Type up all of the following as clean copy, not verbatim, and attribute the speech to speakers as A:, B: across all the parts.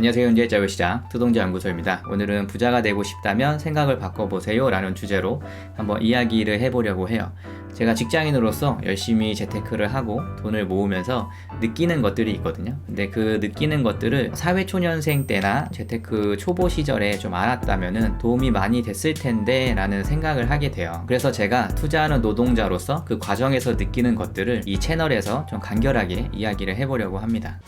A: 안녕하세요. 현재 자유시장 투동자연구소입니다. 오늘은 부자가 되고 싶다면 생각을 바꿔보세요 라는 주제로 한번 이야기를 해보려고 해요. 제가 직장인으로서 열심히 재테크를 하고 돈을 모으면서 느끼는 것들이 있거든요. 근데 그 느끼는 것들을 사회초년생 때나 재테크 초보 시절에 좀 알았다면 도움이 많이 됐을 텐데 라는 생각을 하게 돼요. 그래서 제가 투자하는 노동자로서 그 과정에서 느끼는 것들을 이 채널에서 좀 간결하게 이야기를 해보려고 합니다.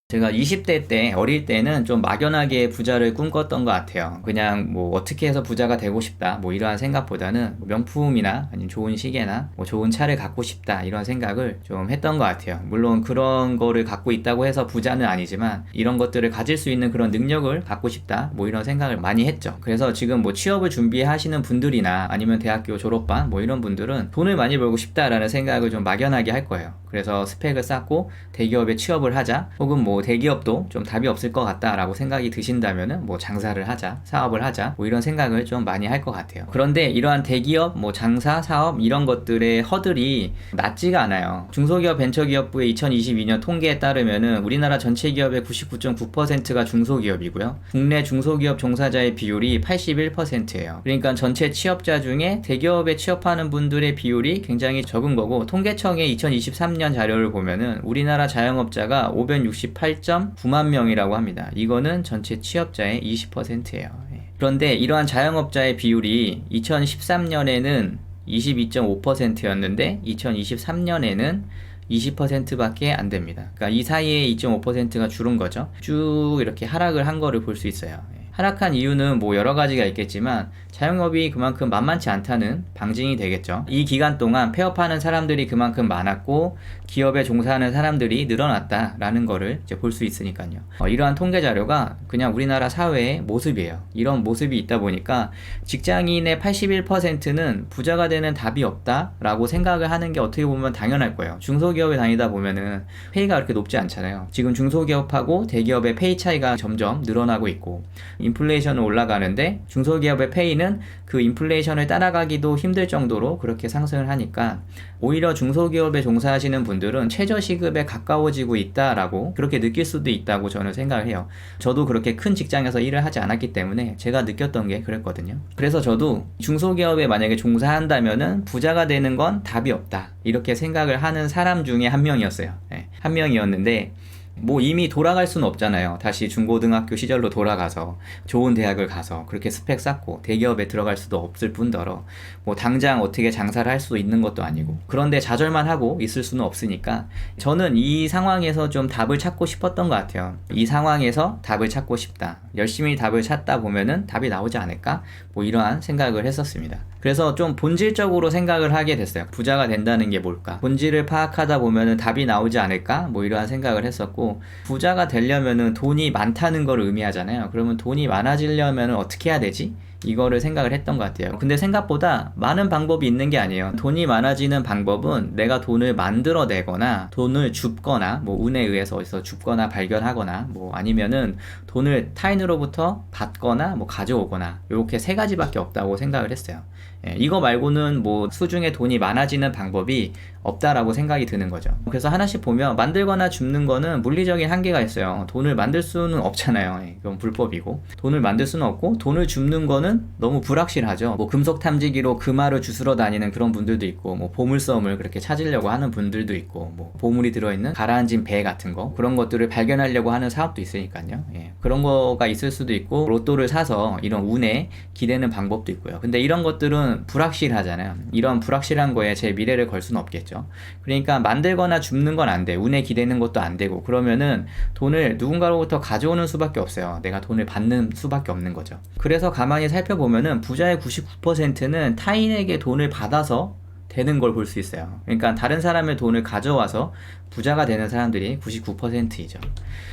A: 제가 20대 때, 어릴 때는 좀 막연하게 부자를 꿈꿨던 것 같아요. 그냥 뭐 어떻게 해서 부자가 되고 싶다, 뭐 이러한 생각보다는 명품이나 아니면 좋은 시계나 뭐 좋은 차를 갖고 싶다, 이런 생각을 좀 했던 것 같아요. 물론 그런 거를 갖고 있다고 해서 부자는 아니지만 이런 것들을 가질 수 있는 그런 능력을 갖고 싶다, 뭐 이런 생각을 많이 했죠. 그래서 지금 뭐 취업을 준비하시는 분들이나 아니면 대학교 졸업반 뭐 이런 분들은 돈을 많이 벌고 싶다라는 생각을 좀 막연하게 할 거예요. 그래서 스펙을 쌓고 대기업에 취업을 하자, 혹은 뭐 대기업도 좀 답이 없을 것 같다라고 생각이 드신다면은 뭐 장사를 하자, 사업을 하자, 뭐 이런 생각을 좀 많이 할 것 같아요. 그런데 이러한 대기업, 뭐 장사, 사업 이런 것들의 허들이 낮지가 않아요. 중소기업 벤처기업부의 2022년 통계에 따르면은 우리나라 전체 기업의 99.9%가 중소기업이고요. 국내 중소기업 종사자의 비율이 81%예요. 그러니까 전체 취업자 중에 대기업에 취업하는 분들의 비율이 굉장히 적은 거고, 통계청의 2023년 자료를 보면은 우리나라 자영업자가 568.9만 명이라고 합니다. 이거는 전체 취업자의 20%예요. 그런데 이러한 자영업자의 비율이 2013년에는 22.5%였는데 2023년에는 20%밖에 안 됩니다. 그러니까 이 사이에 2.5%가 줄은 거죠. 쭉 이렇게 하락을 한 거를 볼 수 있어요. 하락한 이유는 뭐 여러 가지가 있겠지만 자영업이 그만큼 만만치 않다는 방증이 되겠죠. 이 기간 동안 폐업하는 사람들이 그만큼 많았고 기업에 종사하는 사람들이 늘어났다라는 거를 이제 볼 수 있으니까요. 이러한 통계 자료가 그냥 우리나라 사회의 모습이에요. 이런 모습이 있다 보니까 직장인의 81%는 부자가 되는 답이 없다라고 생각을 하는 게 어떻게 보면 당연할 거예요. 중소기업에 다니다 보면은 페이가 그렇게 높지 않잖아요. 지금 중소기업하고 대기업의 페이 차이가 점점 늘어나고 있고, 인플레이션은 올라가는데 중소기업의 페이는 그 인플레이션을 따라가기도 힘들 정도로 그렇게 상승을 하니까 오히려 중소기업에 종사하시는 분들은 최저시급에 가까워지고 있다라고 그렇게 느낄 수도 있다고 저는 생각을 해요. 저도 그렇게 큰 직장에서 일을 하지 않았기 때문에 제가 느꼈던 게 그랬거든요. 그래서 저도 중소기업에 만약에 종사한다면은 부자가 되는 건 답이 없다, 이렇게 생각을 하는 사람 중에 한 명이었어요. 한 명이었는데 뭐 이미 돌아갈 수는 없잖아요. 다시 중고등학교 시절로 돌아가서 좋은 대학을 가서 그렇게 스펙 쌓고 대기업에 들어갈 수도 없을 뿐더러 뭐 당장 어떻게 장사를 할 수 있는 것도 아니고, 그런데 좌절만 하고 있을 수는 없으니까 저는 이 상황에서 좀 답을 찾고 싶었던 것 같아요. 이 상황에서 답을 찾고 싶다, 열심히 답을 찾다 보면은 답이 나오지 않을까, 뭐 이러한 생각을 했었습니다. 그래서 좀 본질적으로 생각을 하게 됐어요. 부자가 된다는 게 뭘까, 본질을 파악하다 보면은 답이 나오지 않을까, 뭐 이러한 생각을 했었고, 부자가 되려면은 돈이 많다는 걸 의미하잖아요. 그러면 돈이 많아지려면은 어떻게 해야 되지? 이거를 생각을 했던 것 같아요. 근데 생각보다 많은 방법이 있는 게 아니에요. 돈이 많아지는 방법은 내가 돈을 만들어내거나 돈을 줍거나, 뭐 운에 의해서 어디서 줍거나 발견하거나, 뭐 아니면은 돈을 타인으로부터 받거나 뭐 가져오거나, 이렇게 세 가지밖에 없다고 생각을 했어요. 이거 말고는 뭐 수중에 돈이 많아지는 방법이 없다라고 생각이 드는 거죠. 그래서 하나씩 보면 만들거나 줍는 거는 물리적인 한계가 있어요. 돈을 만들 수는 없잖아요. 이건 불법이고, 돈을 만들 수는 없고, 돈을 줍는 거는 너무 불확실하죠. 뭐 금속 탐지기로 금화를 주스러 다니는 그런 분들도 있고, 뭐 보물섬을 그렇게 찾으려고 하는 분들도 있고, 뭐 보물이 들어있는 가라앉은 배 같은 거, 그런 것들을 발견하려고 하는 사업도 있으니까요. 그런 거가 있을 수도 있고, 로또를 사서 이런 운에 기대는 방법도 있고요. 근데 이런 것들은 불확실하잖아요. 이런 불확실한 거에 제 미래를 걸 수는 없겠죠. 그러니까 만들거나 줍는 건 안 돼, 운에 기대는 것도 안 되고, 그러면은 돈을 누군가로부터 가져오는 수밖에 없어요. 내가 돈을 받는 수밖에 없는 거죠. 그래서 가만히 살펴보면은 부자의 99%는 타인에게 돈을 받아서 되는 걸 볼 수 있어요. 그러니까 다른 사람의 돈을 가져와서 부자가 되는 사람들이 99%이죠.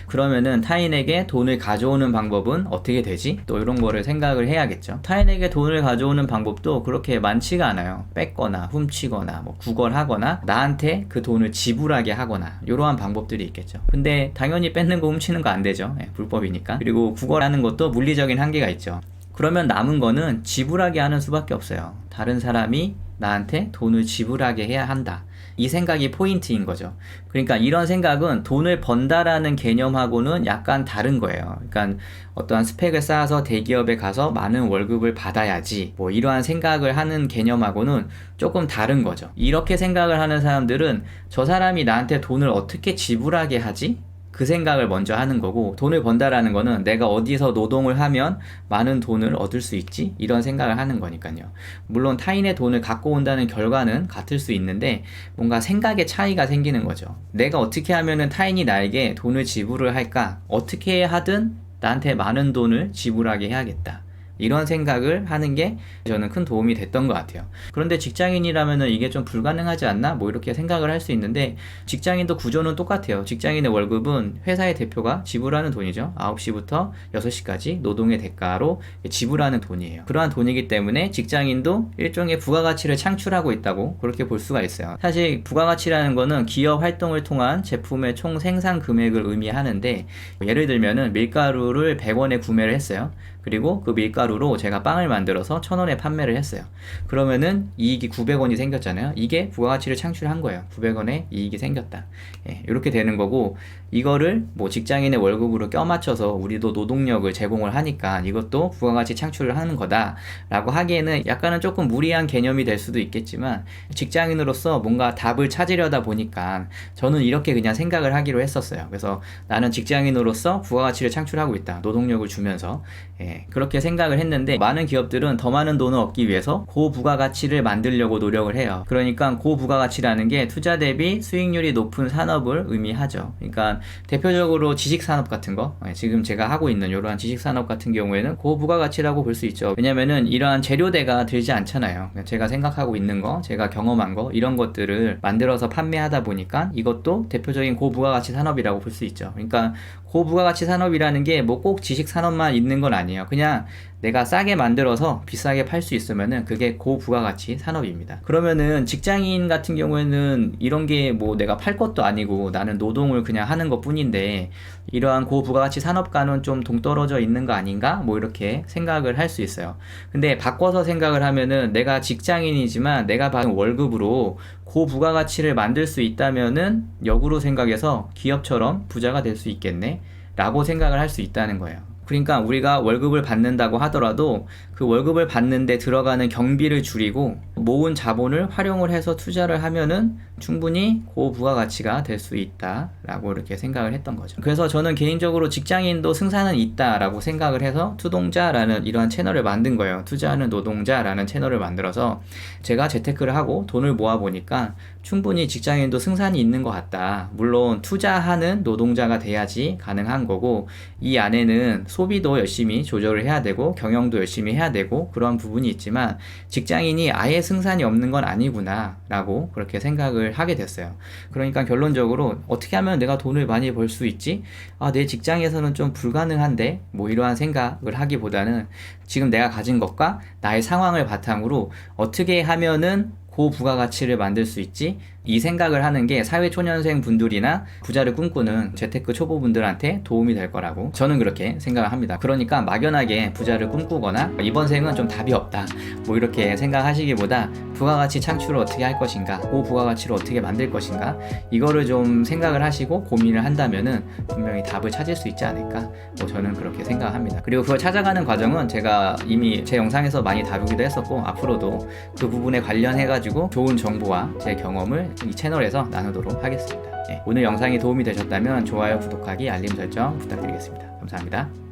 A: 그러면은 타인에게 돈을 가져오는 방법은 어떻게 되지? 또 이런 거를 생각을 해야겠죠. 타인에게 돈을 가져오는 방법도 그렇게 많지가 않아요. 뺏거나 훔치거나 뭐 구걸하거나 나한테 그 돈을 지불하게 하거나, 이러한 방법들이 있겠죠. 근데 당연히 뺏는 거 훔치는 거 안 되죠. 불법이니까. 그리고 구걸하는 것도 물리적인 한계가 있죠. 그러면 남은 거는 지불하게 하는 수밖에 없어요. 다른 사람이 나한테 돈을 지불하게 해야 한다. 이 생각이 포인트인 거죠. 그러니까 이런 생각은 돈을 번다라는 개념하고는 약간 다른 거예요. 그러니까 어떠한 스펙을 쌓아서 대기업에 가서 많은 월급을 받아야지 뭐 이러한 생각을 하는 개념하고는 조금 다른 거죠. 이렇게 생각을 하는 사람들은 저 사람이 나한테 돈을 어떻게 지불하게 하지? 그 생각을 먼저 하는 거고, 돈을 번다라는 거는 내가 어디서 노동을 하면 많은 돈을 얻을 수 있지? 이런 생각을 하는 거니까요. 물론 타인의 돈을 갖고 온다는 결과는 같을 수 있는데 뭔가 생각의 차이가 생기는 거죠. 내가 어떻게 하면은 타인이 나에게 돈을 지불을 할까? 어떻게 하든 나한테 많은 돈을 지불하게 해야겠다. 이런 생각을 하는 게 저는 큰 도움이 됐던 것 같아요. 그런데 직장인이라면은 이게 좀 불가능하지 않나? 뭐 이렇게 생각을 할 수 있는데, 직장인도 구조는 똑같아요. 직장인의 월급은 회사의 대표가 지불하는 돈이죠. 9시부터 6시까지 노동의 대가로 지불하는 돈이에요. 그러한 돈이기 때문에 직장인도 일종의 부가가치를 창출하고 있다고 그렇게 볼 수가 있어요. 사실 부가가치라는 거는 기업 활동을 통한 제품의 총 생산 금액을 의미하는데, 예를 들면은 밀가루를 100원에 구매를 했어요. 그리고 그 밀가루로 제가 빵을 만들어서 1,000원에 판매를 했어요. 그러면은 이익이 900원이 생겼잖아요. 이게 부가가치를 창출한 거예요. 900원의 이익이 생겼다. 예, 이렇게 되는 거고, 이거를 뭐 직장인의 월급으로 껴맞춰서 우리도 노동력을 제공을 하니까 이것도 부가가치 창출을 하는 거다 라고 하기에는 약간은 조금 무리한 개념이 될 수도 있겠지만, 직장인으로서 뭔가 답을 찾으려다 보니까 저는 이렇게 그냥 생각을 하기로 했었어요. 그래서 나는 직장인으로서 부가가치를 창출하고 있다. 노동력을 주면서. 예, 그렇게 생각을 했는데, 많은 기업들은 더 많은 돈을 얻기 위해서 고부가가치를 만들려고 노력을 해요. 그러니까 고부가가치라는 게 투자 대비 수익률이 높은 산업을 의미하죠. 그러니까 대표적으로 지식산업 같은 거, 지금 제가 하고 있는 이러한 지식산업 같은 경우에는 고부가가치라고 볼 수 있죠. 왜냐면은 이러한 재료대가 들지 않잖아요. 제가 생각하고 있는 거, 제가 경험한 거, 이런 것들을 만들어서 판매하다 보니까 이것도 대표적인 고부가가치 산업이라고 볼 수 있죠. 그러니까 고부가가치 산업이라는 게 뭐 꼭 지식산업만 있는 건 아니에요. 그냥 내가 싸게 만들어서 비싸게 팔 수 있으면은 그게 고부가가치 산업입니다. 그러면은 직장인 같은 경우에는 이런 게 뭐 내가 팔 것도 아니고 나는 노동을 그냥 하는 것 뿐인데, 이러한 고부가가치 산업과는 좀 동떨어져 있는 거 아닌가? 뭐 이렇게 생각을 할 수 있어요. 근데 바꿔서 생각을 하면은 내가 직장인이지만 내가 받은 월급으로 고부가가치를 만들 수 있다면은 역으로 생각해서 기업처럼 부자가 될 수 있겠네? 라고 생각을 할 수 있다는 거예요. 그러니까 우리가 월급을 받는다고 하더라도 그 월급을 받는데 들어가는 경비를 줄이고 모은 자본을 활용을 해서 투자를 하면은 충분히 고부가가치가 될 수 있다라고 이렇게 생각을 했던 거죠. 그래서 저는 개인적으로 직장인도 승산은 있다라고 생각을 해서 투동자라는 이러한 채널을 만든 거예요. 투자하는 노동자라는 채널을 만들어서 제가 재테크를 하고 돈을 모아보니까 충분히 직장인도 승산이 있는 것 같다. 물론 투자하는 노동자가 돼야지 가능한 거고, 이 안에는 소비도 열심히 조절을 해야 되고 경영도 열심히 해야 되고 그런 부분이 있지만, 직장인이 아예 승산이 없는 건 아니구나 라고 그렇게 생각을 하게 됐어요. 그러니까 결론적으로 어떻게 하면 내가 돈을 많이 벌 수 있지? 내 직장에서는 좀 불가능한데? 뭐 이러한 생각을 하기보다는 지금 내가 가진 것과 나의 상황을 바탕으로 어떻게 하면은 고부가가치를 만들 수 있지? 이 생각을 하는 게 사회초년생 분들이나 부자를 꿈꾸는 재테크 초보분들한테 도움이 될 거라고 저는 그렇게 생각을 합니다. 그러니까 막연하게 부자를 꿈꾸거나 이번 생은 좀 답이 없다 뭐 이렇게 생각하시기보다 부가가치 창출을 어떻게 할 것인가, 고부가가치를 어떻게 만들 것인가, 이거를 좀 생각을 하시고 고민을 한다면은 분명히 답을 찾을 수 있지 않을까, 뭐 저는 그렇게 생각합니다. 그리고 그걸 찾아가는 과정은 제가 이미 제 영상에서 많이 다루기도 했었고, 앞으로도 그 부분에 관련해가지고 좋은 정보와 제 경험을 이 채널에서 나누도록 하겠습니다. 오늘 영상이 도움이 되셨다면 좋아요, 구독하기, 알림 설정 부탁드리겠습니다. 감사합니다.